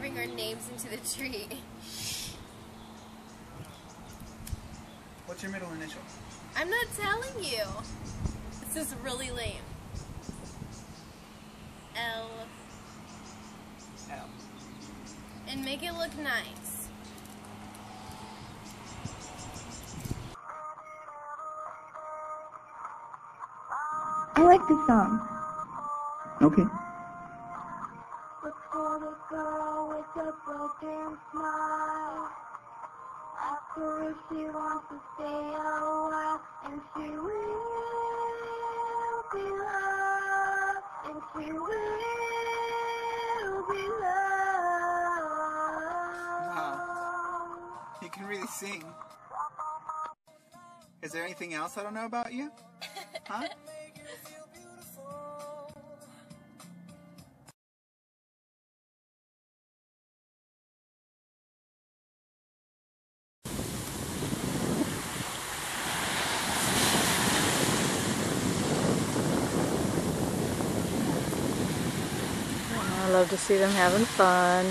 carving our names into the tree. What's your middle initial? I'm not telling you. This is really lame. L. L. And make it look nice. I like this song. Okay. Look for the girl with the broken smile. Ask her if she wants to stay a while, and she will be loved, and she will be loved. Wow. You can really sing. Is there anything else I don't know about you? Huh? I love to see them having fun.